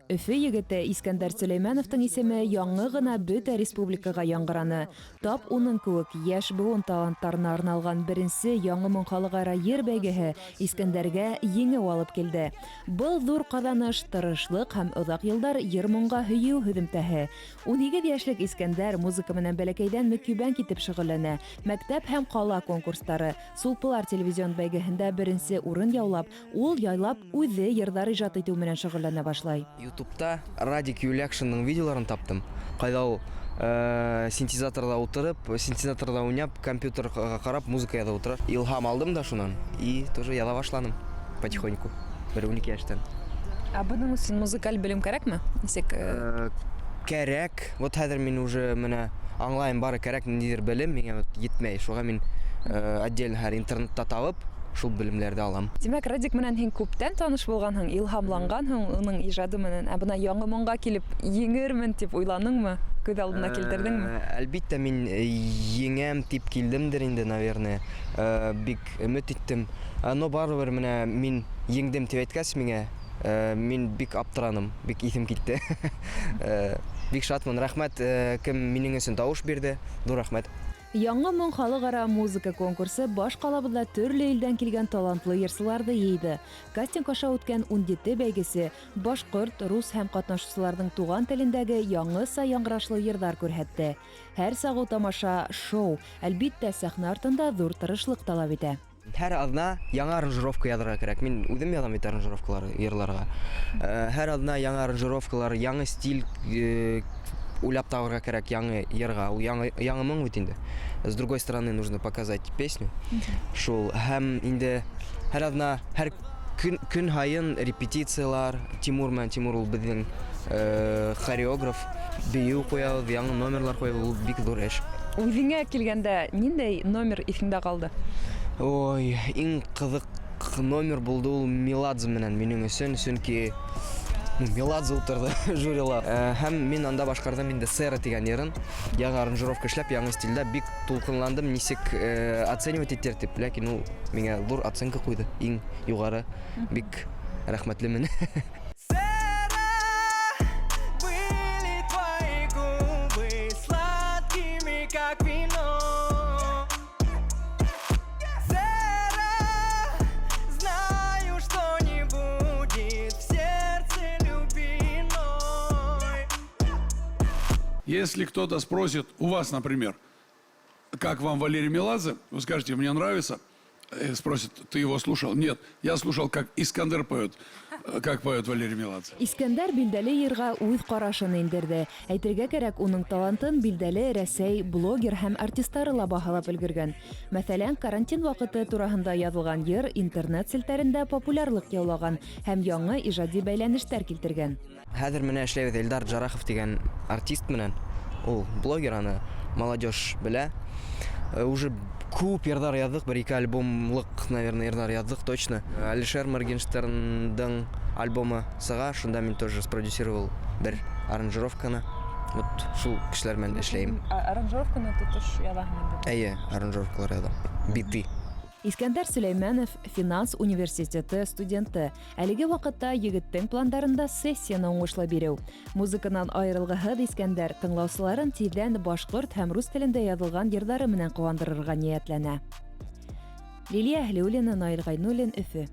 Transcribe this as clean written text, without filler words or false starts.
Өфе егете Искәндәр Сөләймәновтың исеме яңы гына бөтә республикага яңгыраны. Тап уның кеүек яшь буын талантларына арналган беренче яңы моң халыкара йыр бәйгеһе Искәндәргә еңеп алып килде. Был зур казаныш, тырышлык һәм озак елдар йыр моңга һөю һөҙөмтәһе. 12 яшьлек Искәндәр музыка менән бәләкәйдән мөкибән китеп шөгыльләнә. Мәктәп һәм кала конкурслары, Сулпылар телевизион бәйгеһендә беренче урын яулап, ул яйлап үзе йырдар иҗат итү менән шөгыльләнә башлай. YouTube'da Радик Юлякшинның видеоларын таптым. Кайда ул синтезаторда утырып, синтезаторда уйнап, компьютерга карап, музыка яза утыра. Илһам алдым да шунан и тоже яза башланым потихоньку. 12 яшьтән. А буның өчен музыкаль белем кирәкме? Нисек? Кәрәк. Вот хәзер мин уже менә аңлайм, бары кәрәк нидер белем, миңа вот йетмәй. Шуга мин отдельно һәр интернетта табып, шул белемләрде алам. Димәк, Радик менән һин күптән таныш булганһың, илһамланганһың уның иҗады менән. Ә бына яңа моңга килеп еңермен дип уйланыңмы? Күз алдына килтердеңме? Әлбиттә мин еңәм дип килдемдер инде, наверное. Бик өмет иттем. Но барыбер менә мин еңдем дип әйткәч миңа, мин бик аптыраным, бик исем китте. Бик шатмын. Рәхмәт, кем минең өчен тавыш бирде. Ду рәхмәт. Яңа моң халыкара музыка конкурсы баш калабызда төрле илдән килгән талантлы йырчыларны йыйды. Кастинг аша үткән 17 бәйгесе башкорт, рус һәм катнашучыларның туган телендәге яңгыса яңгырашлы йырдар күрһәтте. Һәр сагу тамаша шоу, әлбиттә сәхнә артында зур тырышлык таләп итә. Һәр адына яңа аранжировка язарга кирәк. Мин үзем язам бит аранжировкалар йырларга. Һәр адына яңа аранжировкалар, яңа стиль уйлап табарга кирәк яңа йырга. Ул яңа моң бит инде. С другой стороны, нужно показать песню. Шул һәм инде һәр адына һәр көн һайын репетициялар. Тимур ул безнең хореограф, бию куябыз, яңа номерлар куябыз, ул бик зур эш. Үзеңә килгәндә ниндәй номер исеңдә калды? Ой, иң кызык номер булды ул Меладзе менән минең өчен, чөнки Меладзе утырды жюрилар. Һәм мин анда башкардым инде Сера дигән йырын. Яңа аранжировка эшләп, яңа стильдә бик тулкынландым, нисек оценивать итәр дип, ләкин ул миңа зур оценка куйды. Иң югары. Бик рәхмәтлемен. Если кто-то спросит у вас, например, как вам Валерий Меладзе, вы скажете, мне нравится. Спросит, ты его слушал? Нет, я слушал, как Искәндәр поет, как поет Валерий Меладзе. Искәндәр билдәле йырга үз карашын индерде. Әйтергә кирәк, уның талантын билдәле Рәсәй блогер һәм артистлары ла баһалап өлгергән. Мәсәлән, карантин вакыты турында язылган йыр интернет селтәрендә популярлык яулаган һәм яңа иҗади бәйләнештәр килтергән. Хәзер менә эшләбез Эльдар Джарахов дигән артист менән. Ул блогер, аны молодежь белә. Уже күп йырдар яздык, 1-2 альбомлык, наверное, йырдар яздык точно. Алишер Моргенштерндың альбомы сыга, шунда мин тоже спродюсировал бер аранжировканы. Вот шул кешеләр менән эшләйм. Аранжировканы тотыш язаһың инде. Әйе, аранжировкалар язам. Биты. Искәндәр Сөләймәнов финанс университеты студенты. Әлеге вакытта егеттең пландарында сессияны уңышлы бирү. Музыканан аерылгыһыд Искәндәр тыңлаучыларын тиздән башкорт һәм рус телендә язылган йырдары менән куандырырга ниятләнә. Лилия Әһлиуллина, Наил Гайнуллин, Өфе.